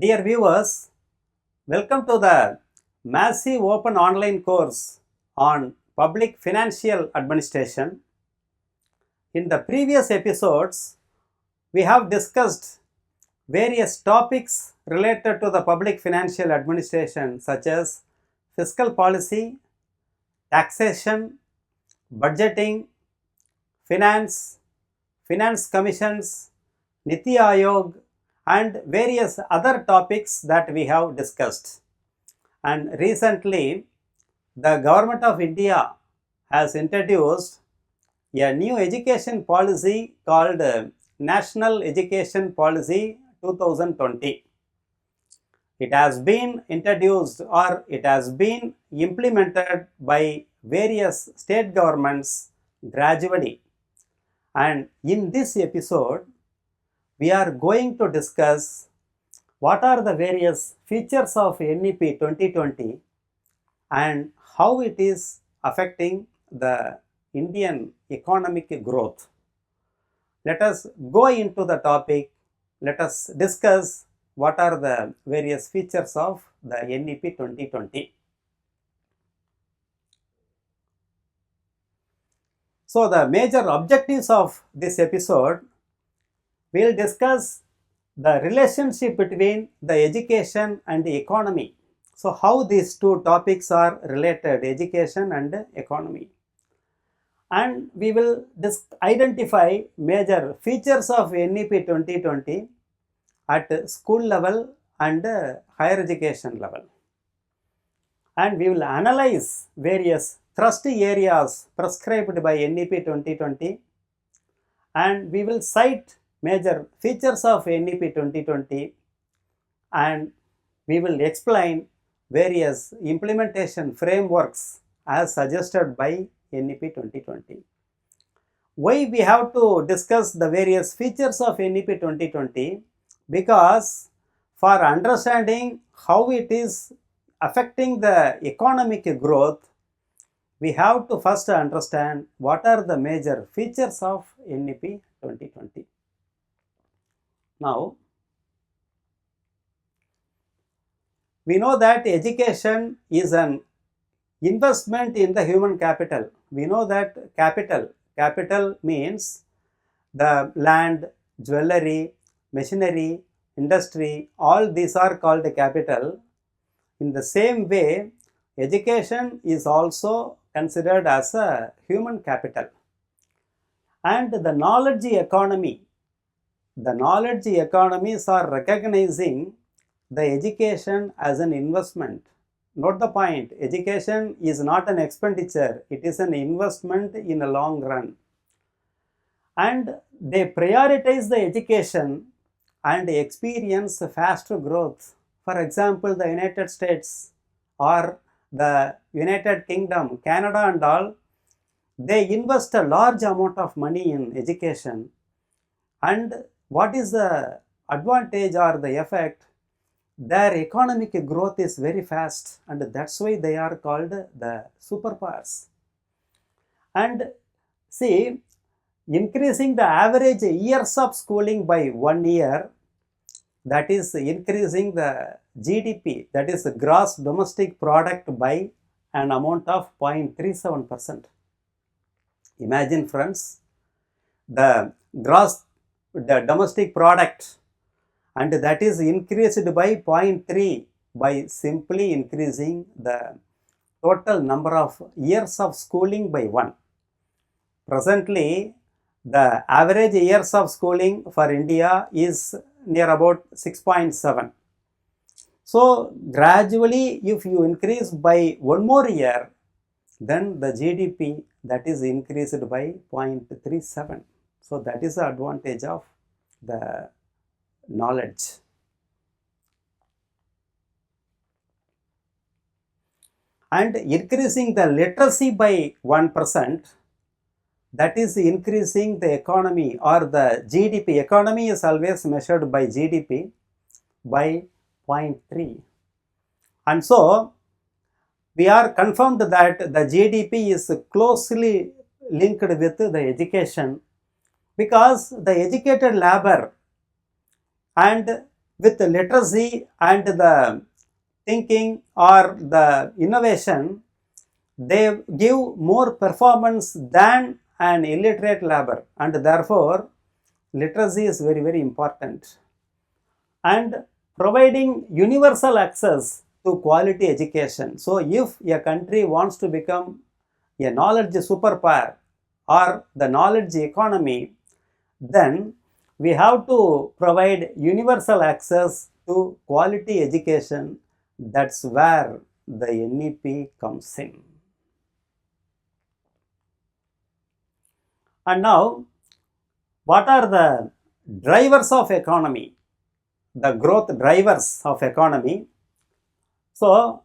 Dear viewers, welcome to the massive open online course on public financial administration. In the previous episodes, we have discussed various topics related to the public financial administration such as fiscal policy, taxation, budgeting, finance, finance commissions, Niti Aayog, and various other topics that we have discussed. And recently, the Government of India has introduced a new education policy called National Education Policy 2020. It has been introduced or it has been implemented by various state governments gradually. And in this episode, we are going to discuss what are the various features of NEP 2020 and how it is affecting the Indian economic growth. Let us go into the topic. Let us discuss what are the various features of the NEP 2020. So, the major objectives of this episode, we will discuss the relationship between the education and the economy. So, how these two topics are related, education and economy. And we will identify major features of NEP 2020 at school level and higher education level. And we will analyze various thrust areas prescribed by NEP 2020, and we will cite major features of NEP 2020, and we will explain various implementation frameworks as suggested by NEP 2020. Why we have to discuss the various features of NEP 2020? Because for understanding how it is affecting the economic growth, we have to first understand what are the major features of NEP 2020. Now, we know that education is an investment in the human capital. We know that capital means the land, jewelry, machinery, industry, all these are called capital. In the same way, education is also considered as a human capital. And the knowledge economy, the knowledge economies are recognizing the education as an investment. Note the point, education is not an expenditure, it is an investment in a long run. And they prioritize the education and experience faster growth. For example, the United States or the United Kingdom, Canada and all, they invest a large amount of money in education. And what is the advantage or the effect? Their economic growth is very fast, and that's why they are called the superpowers. And see, increasing the average years of schooling by 1 year, that is increasing the GDP, that is gross domestic product, by an amount of 0.37%. Imagine friends, the domestic product, and that is increased by 0.3 by simply increasing the total number of years of schooling by 1. Presently, the average years of schooling for India is near about 6.7. So, gradually if you increase by 1 more year, then the GDP that is increased by 0.37. So, that is the advantage of the knowledge. And increasing the literacy by 1%, that is increasing the economy or the GDP. Economy is always measured by GDP by 0.3. And so, we are confirmed that the GDP is closely linked with the education, because the educated labor and with the literacy and the thinking or the innovation, they give more performance than an illiterate labor, and therefore literacy is very, very important. And providing universal access to quality education. So if a country wants to become a knowledge superpower or the knowledge economy, then we have to provide universal access to quality education. That's where the NEP comes in. And now, what are the drivers of economy? The growth drivers of economy. So,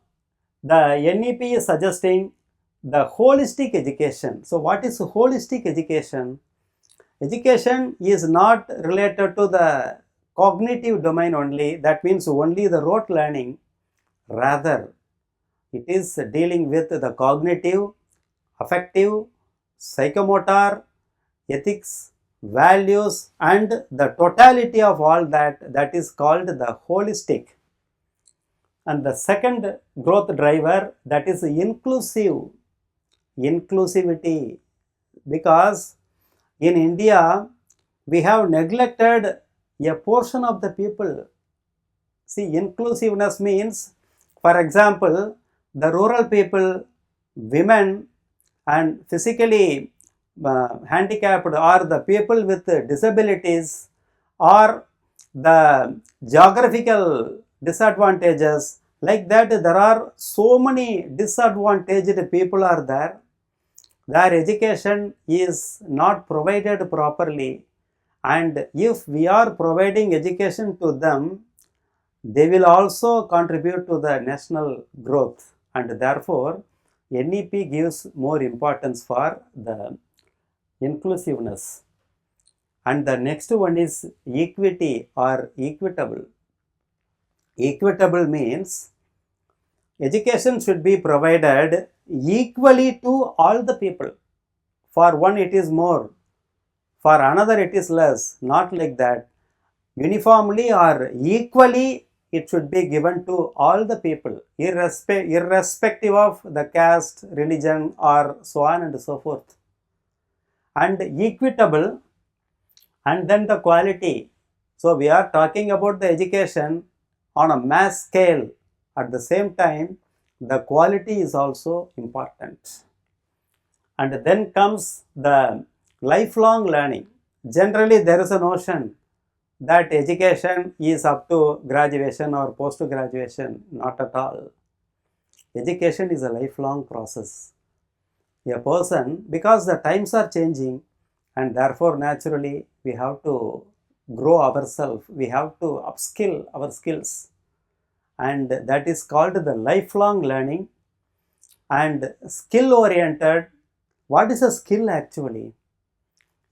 the NEP is suggesting the holistic education. So, what is holistic education? Education is not related to the cognitive domain only, that means only the rote learning. Rather, it is dealing with the cognitive, affective, psychomotor, ethics, values, and the totality of all that, that is called the holistic. And the second growth driver, that is inclusivity, because in India we have neglected a portion of the people. See, inclusiveness means, for example, the rural people, women, and physically handicapped, or the people with disabilities, or the geographical disadvantages, like that there are so many disadvantaged people are there. Their education is not provided properly, and if we are providing education to them, they will also contribute to the national growth, and therefore NEP gives more importance for the inclusiveness. And the next one is equity or equitable. Equitable means education should be provided equally to all the people. For one it is more, for another it is less, not like that. Uniformly or equally it should be given to all the people, irrespective of the caste, religion, or so on and so forth. And equitable, and then the quality. So we are talking about the education on a mass scale. At the same time, the quality is also important. And then comes the lifelong learning. Generally, there is a notion that education is up to graduation or post-graduation. Not at all. Education is a lifelong process. A person, because the times are changing, and therefore naturally we have to grow ourselves, we have to upskill our skills, and that is called the lifelong learning. And skill oriented, what is a skill actually?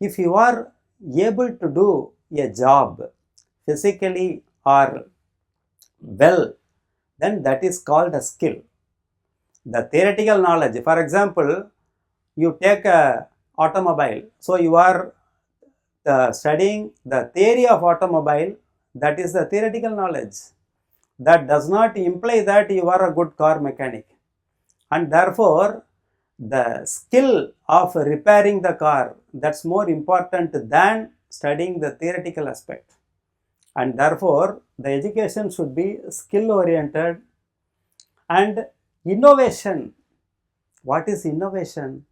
If you are able to do a job physically or well, then that is called a skill. The theoretical knowledge, for example, you take a automobile, so you are studying the theory of automobile, that is the theoretical knowledge. That does not imply that you are a good car mechanic, and therefore the skill of repairing the car, that's more important than studying the theoretical aspect. And therefore the education should be skill oriented. And innovation, what is innovation?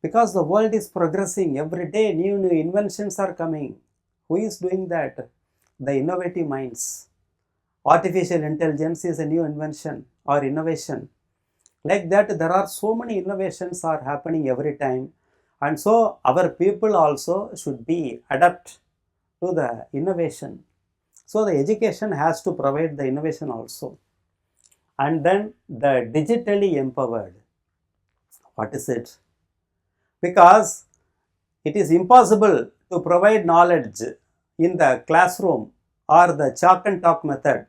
Because the world is progressing every day, new inventions are coming. Who is doing that? The innovative minds. Artificial intelligence is a new invention or innovation. Like that, there are so many innovations are happening every time, and so our people also should be adapt to the innovation. So the education has to provide the innovation also. And then the digitally empowered. What is it? Because it is impossible to provide knowledge in the classroom or the chalk and talk method,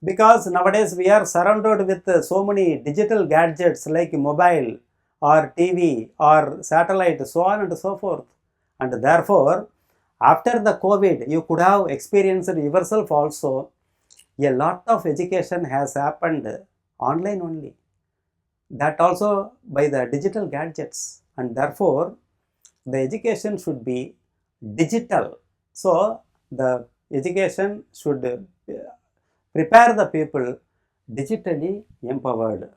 because nowadays we are surrounded with so many digital gadgets like mobile or TV or satellite, so on and so forth. And therefore After the COVID, you could have experienced yourself also, a lot of education has happened online only. That also by the digital gadgets, and therefore the education should be digital. So the education should prepare the people digitally empowered.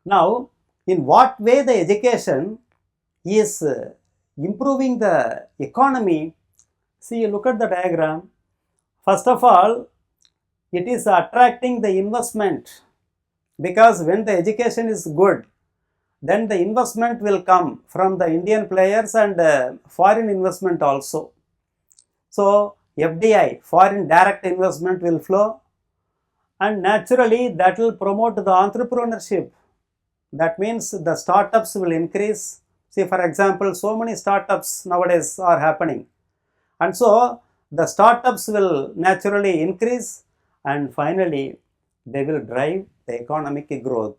Now, in what way the education is improving the economy? See, look at the diagram. First of all, it is attracting the investment, because when the education is good, then the investment will come from the Indian players and foreign investment also. So FDI, foreign direct investment, will flow, and naturally that will promote the entrepreneurship. That means the startups will increase. See, for example, so many startups nowadays are happening, and so the startups will naturally increase, and finally they will drive the economic growth.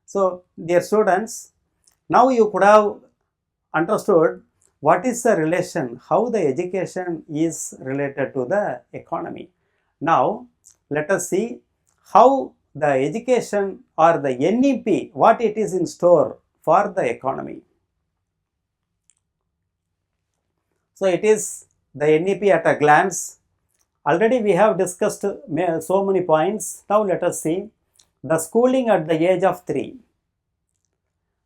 So dear students, now you could have understood what is the relation, how the education is related to the economy. Now let us see how the education or the NEP, what it is in store for the economy. So it is the NEP at a glance. Already we have discussed so many points. Now let us see the schooling at the age of 3.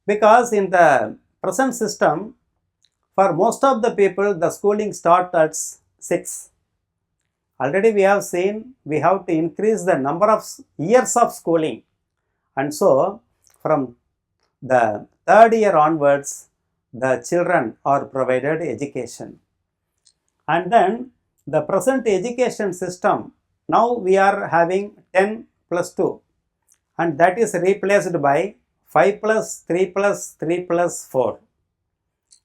Because in the present system, for most of the people, the schooling starts at 6. Already we have seen we have to increase the number of years of schooling, and so from the 3rd year onwards, the children are provided education. And then the present education system, now we are having 10 plus 2, and that is replaced by 5 plus 3 plus 3 plus 4.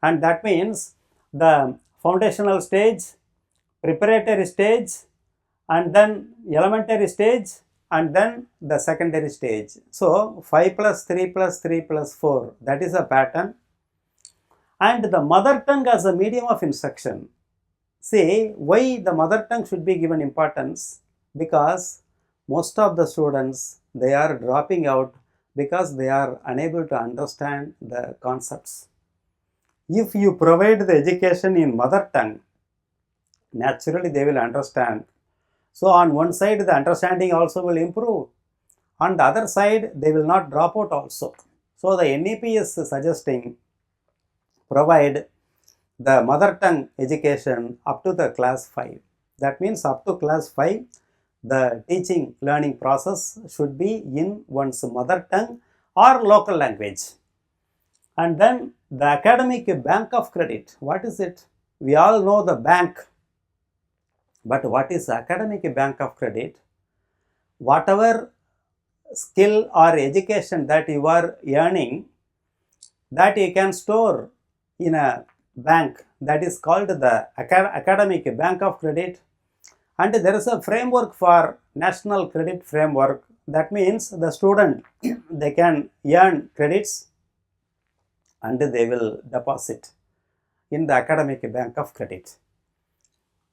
And that means the foundational stage, preparatory stage, and then elementary stage, and then the secondary stage. So 5 plus 3 plus 3 plus 4, that is a pattern. And the mother tongue as a medium of instruction. See, why the mother tongue should be given importance? Because most of the students, they are dropping out because they are unable to understand the concepts. If you provide the education in mother tongue, naturally they will understand. So on one side the understanding also will improve, on the other side they will not drop out also. So the NEP is suggesting provide the mother tongue education up to the class 5. That means up to class 5, the teaching learning process should be in one's mother tongue or local language. And then the academic bank of credit, what is it? We all know the bank, but what is academic bank of credit? Whatever skill or education that you are earning, that you can store in a bank, that is called the academic bank of credit. And there is a framework for national credit framework. That means the student, they can earn credits and they will deposit in the academic bank of credit.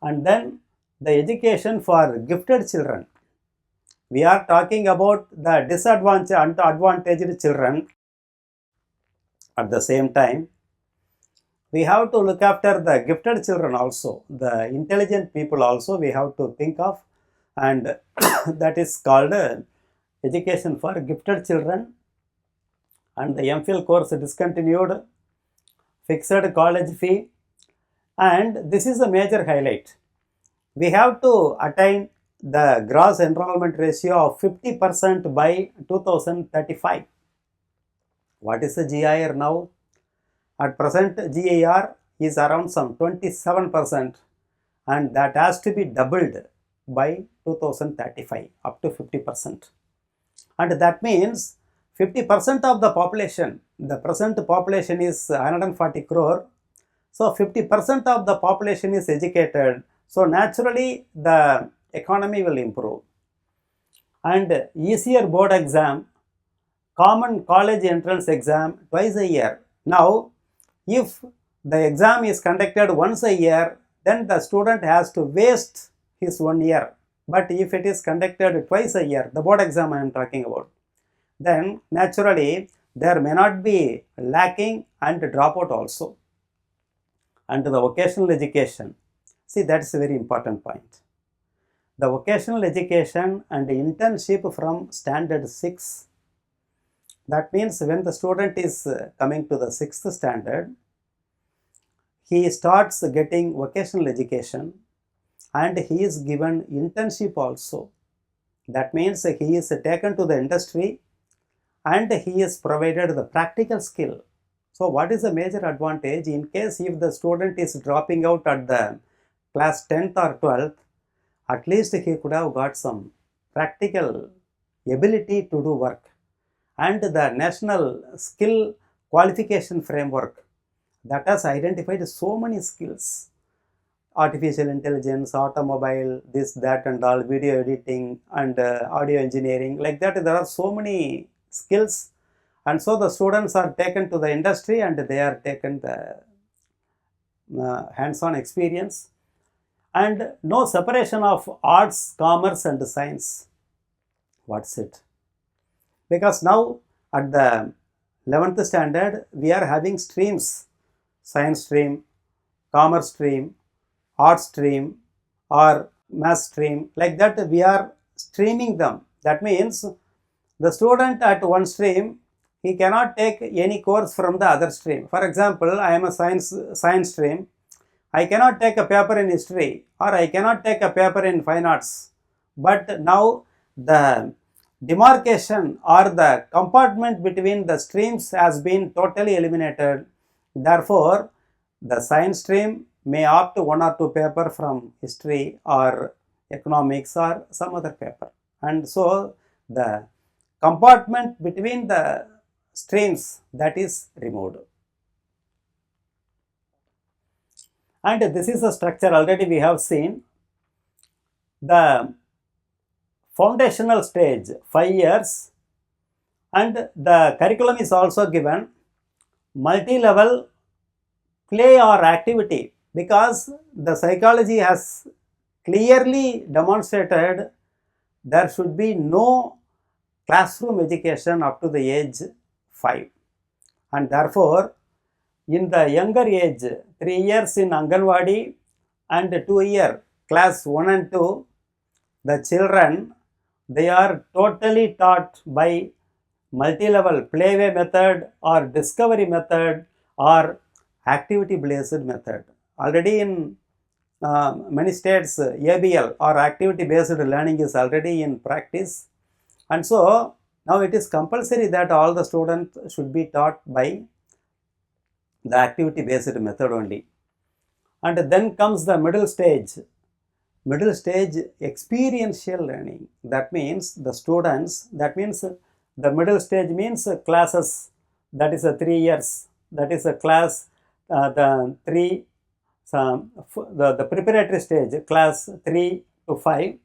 And then the education for gifted children. We are talking about the disadvantaged and advantaged children. At the same time, we have to look after the gifted children also, the intelligent people also we have to think of, and that is called education for gifted children. And the MPhil course discontinued, fixed college fee, and this is the major highlight. We have to attain the gross enrollment ratio of 50% by 2035. What is the GIR now? At present, GIR is around some 27%, and that has to be doubled by 2035 up to 50%. And that means 50% of the population, the present population is 140 crore. So 50% of the population is educated. So naturally the economy will improve. And easier board exam, common college entrance exam twice a year. Now, if the exam is conducted once a year, then the student has to waste his 1 year. But if it is conducted twice a year, the board exam I am talking about, then naturally there may not be lacking and dropout also. And the vocational education, see, that's a very important point. The vocational education and internship from standard 6, that means when the student is coming to the 6th standard, he starts getting vocational education and he is given internship also. That means he is taken to the industry and he is provided the practical skill. So what is the major advantage in case if the student is dropping out at the class 10th or 12th, at least he could have got some practical ability to do work. And the National Skill Qualification Framework that has identified so many skills: artificial intelligence, automobile, this, that and all, video editing and audio engineering, like that. There are so many skills, and so the students are taken to the industry and they are taken the hands-on experience, and no separation of arts, commerce and science. What's it? Because now at the 11th standard we are having streams: science stream, commerce stream, art stream or math stream, like that we are streaming them. That means the student at one stream, he cannot take any course from the other stream. For example, I am a science stream, I cannot take a paper in history or I cannot take a paper in fine arts. But now the demarcation or the compartment between the streams has been totally eliminated. Therefore, the science stream may opt one or two paper from history or economics or some other paper. And so the compartment between the streams, that is removed. And this is a structure already we have seen. The foundational stage 5 years, and the curriculum is also given multi-level play or activity, because the psychology has clearly demonstrated there should be no classroom education up to the age 5, and therefore in the younger age, 3 years in Anganwadi and 2 year class 1 and 2, the children, they are totally taught by multi-level playway method or discovery method or activity based method. Already in many states, ABL or activity based learning is already in practice, and so now it is compulsory that all the students should be taught by the activity based method only. And then comes the middle stage experiential learning. That means the students, that means the middle stage means classes, that is a 3 years, that is a class the preparatory stage, class 3 to 5,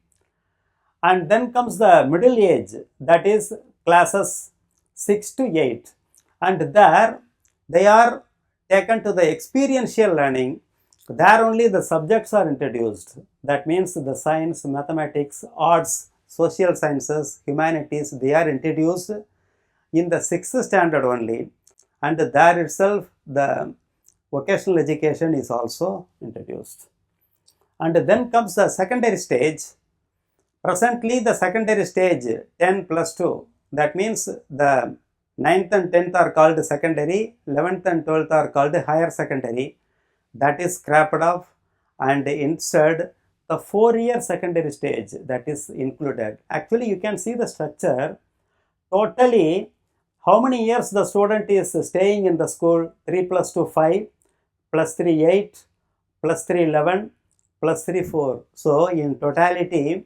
and then comes the middle age, that is classes 6 to 8, and there they are taken to the experiential learning. There only the subjects are introduced. That means the science, mathematics, arts, social sciences, humanities, they are introduced in the 6th standard only, and there itself the vocational education is also introduced. And then comes the secondary stage. Presently the secondary stage 10 plus 2, that means the 9th and 10th are called secondary, 11th and 12th are called higher secondary. That is scrapped off, and instead the 4-year secondary stage, that is included. Actually you can see the structure. Totally how many years the student is staying in the school? 3 plus 2 5, plus 3 8, plus 3 11, plus 3 4. So in totality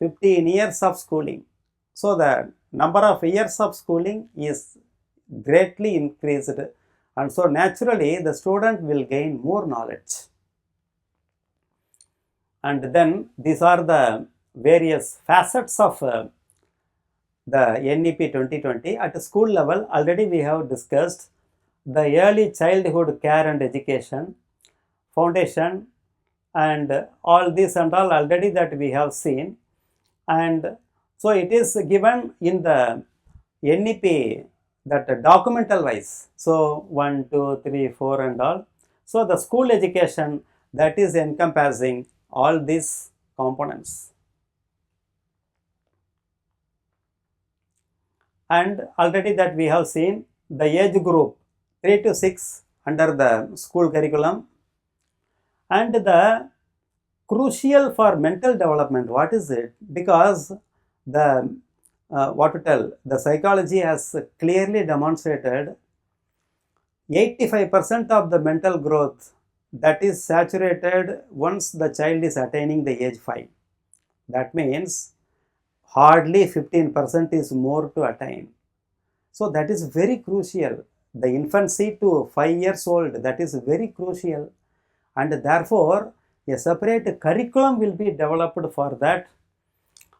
15 years of schooling. So the number of years of schooling is greatly increased, and so naturally the student will gain more knowledge. And then these are the various facets of the NEP 2020. At school level already we have discussed the early childhood care and education, foundation, and all this and all already that we have seen. And so it is given in the NEP, that documental wise. So 1, 2, 3, 4 and all. So the school education, that is encompassing all these components. And already that we have seen the age group 3 to 6 under the school curriculum. And the crucial for mental development, what is it? Because the the psychology has clearly demonstrated 85% of the mental growth that is saturated once the child is attaining the age 5. That means hardly 15% is more to attain. So that is very crucial. The infancy to 5 years old, that is very crucial, and therefore a separate curriculum will be developed for that.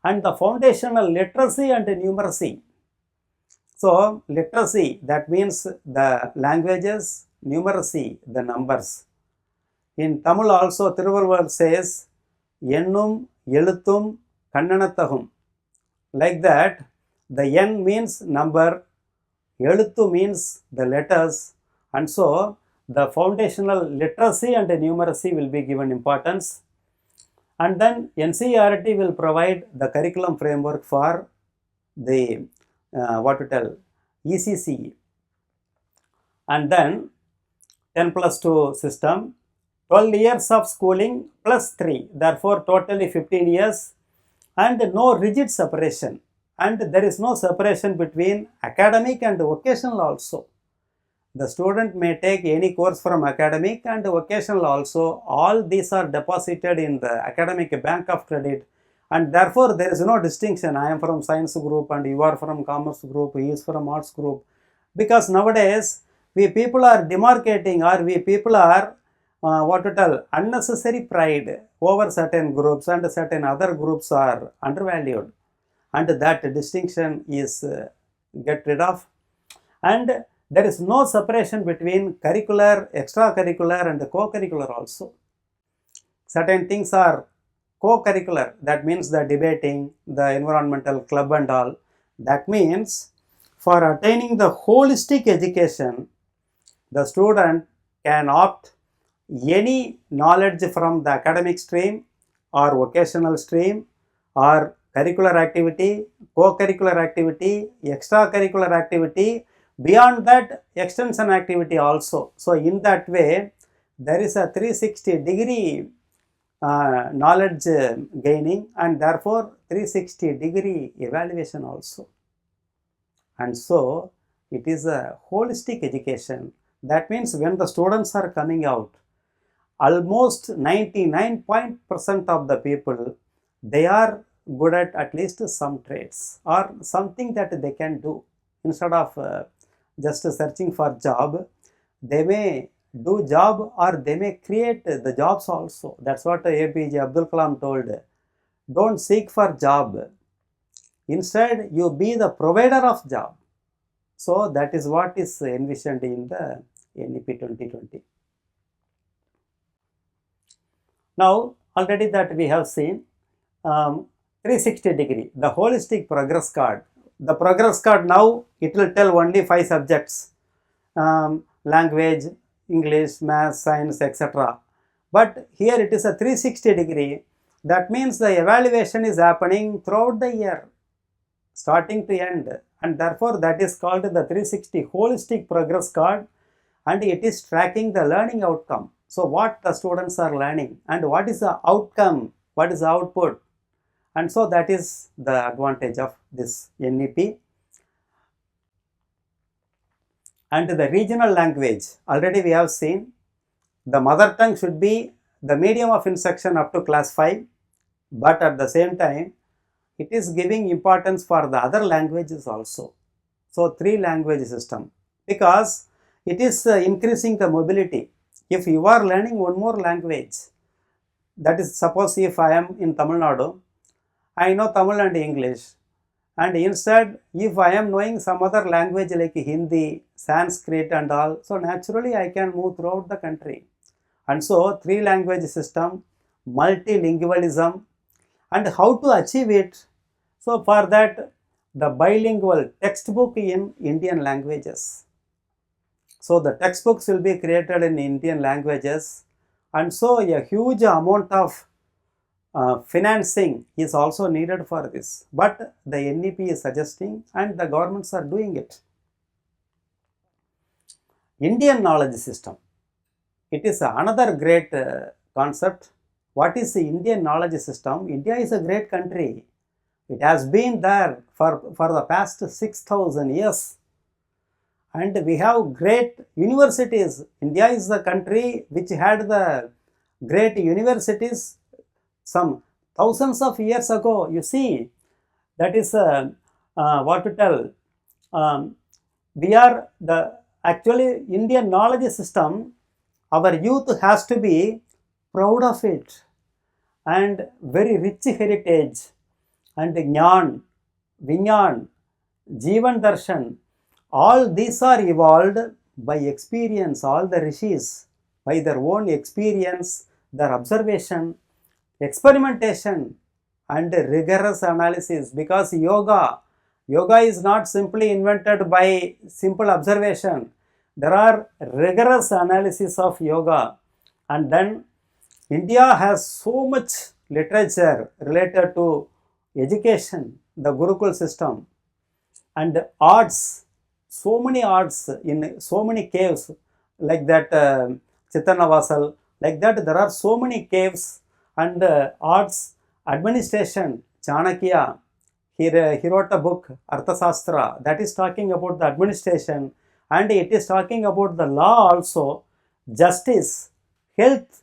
And the foundational literacy and numeracy. So literacy, that means the languages, numeracy, the numbers. In Tamil also Thiruvalluvar says ennum eluthum kannanathagum. Like that, the N means number, eluthu means the letters, and so the foundational literacy and numeracy will be given importance. And then NCERT will provide the curriculum framework for the ECCE. And then 10+2 system, 12 years of schooling plus 3, therefore totally 15 years, and no rigid separation. And there is no separation between academic and vocational also. The student may take any course from academic and vocational also. All these are deposited in the academic bank of credit, and therefore there is no distinction. I am from science group and you are from commerce group, he is from arts group. Because nowadays we people are demarcating, or we people are unnecessary pride over certain groups, and certain other groups are undervalued, and that distinction is get rid of. And there is no separation between curricular, extracurricular and co-curricular also. Certain things are co-curricular, that means the debating, the environmental club and all. That means for attaining the holistic education, the student can opt any knowledge from the academic stream or vocational stream or curricular activity, co-curricular activity, extracurricular activity, beyond that extension activity also. So in that way there is a 360-degree knowledge gaining, and therefore 360-degree evaluation also. And so it is a holistic education. That means when the students are coming out, almost 99% of the people, they are good at least some traits or something that they can do. Instead of just searching for job, they may do job or they may create the jobs also. That's what APJ Abdul Kalam told. Don't seek for job. Instead, you be the provider of job. So that is what is envisioned in the NEP 2020. Now, already that we have seen 360-degree, the holistic progress card. The progress card now, it will tell only 5 subjects, language, English, math, science, etc. But here it is a 360-degree. That means the evaluation is happening throughout the year, starting to end, and therefore that is called the 360 holistic progress card, and it is tracking the learning outcome. So what the students are learning and what is the outcome, what is the output, and so that is the advantage of this NEP. And the regional language, already we have seen the mother tongue should be the medium of instruction up to class 5, but at the same time it is giving importance for the other languages also. So 3 language system, because it is increasing the mobility. If you are learning one more language, that is, suppose if I am in Tamil Nadu, I know Tamil and English, and instead if I am knowing some other language like Hindi, Sanskrit and all, so naturally I can move throughout the country. And so three language system, multilingualism, and how to achieve it. So for that, the bilingual textbook in Indian languages. So the textbooks will be created in Indian languages, and so a huge amount of financing is also needed for this, but the NEP is suggesting and the governments are doing it. Indian knowledge system, it is another great concept. What is the Indian knowledge system? India is a great country. It has been there for the past 6,000 years, and we have great universities. India is the country which had the great universities some thousands of years ago. You see, that is what to tell. We are the actually Indian knowledge system. Our youth has to be proud of it, and very rich heritage, and Jnana, Vinyan, Jivan Darshan, all these are evolved by experience. All the rishis, by their own experience, their observation, experimentation and rigorous analysis, because yoga is not simply invented by simple observation. There are rigorous analysis of yoga, and then India has so much literature related to education, the Gurukul system, and arts, so many arts in so many caves like that, Chittanavasal, like that there are so many caves, and arts, administration, Chanakya, he wrote a book, Arthasastra, that is talking about the administration, and it is talking about the law also, justice, health,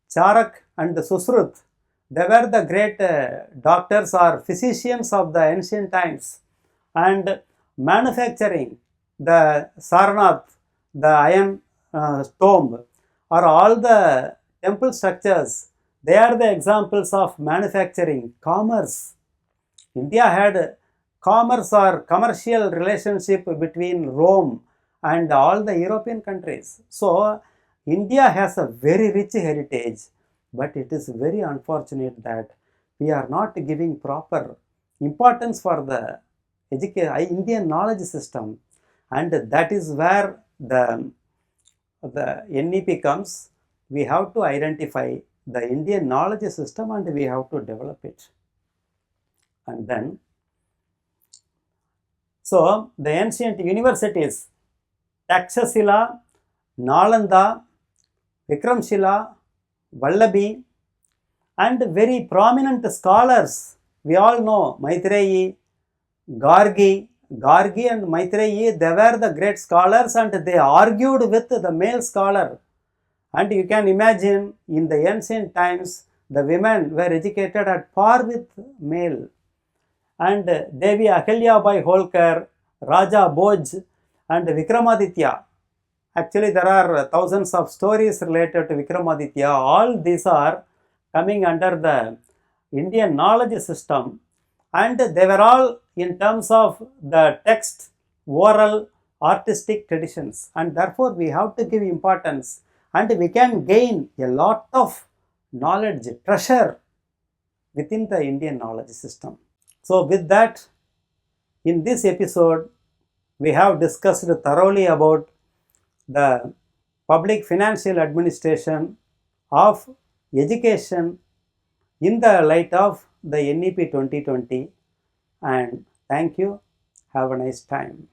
Charak and Susrut. They were the great doctors or physicians of the ancient times. And manufacturing, the Sarnath, the iron tomb, or all the temple structures, they are the examples of manufacturing. Commerce, India had commerce or commercial relationship between Rome and all the European countries. So India has a very rich heritage, but it is very unfortunate that we are not giving proper importance for the Indian knowledge system, and that is where the NEP comes. We have to identify the Indian knowledge system and we have to develop it. And then, so the ancient universities, Takshashila, Nalanda, Vikramshila, Vallabhi, and very prominent scholars, we all know Maitreyi, Gargi and Maitreyi, they were the great scholars and they argued with the male scholar. And you can imagine in the ancient times, the women were educated at par with male. And Devi Ahilyabai Holkar, Raja Bhoj and Vikramaditya. Actually, there are thousands of stories related to Vikramaditya. All these are coming under the Indian knowledge system, and they were all in terms of the text, oral, artistic traditions, and therefore we have to give importance, and we can gain a lot of knowledge, treasure within the Indian knowledge system. So with that, in this episode, we have discussed thoroughly about the public financial administration of education in the light of the NEP 2020, and thank you. Have a nice time.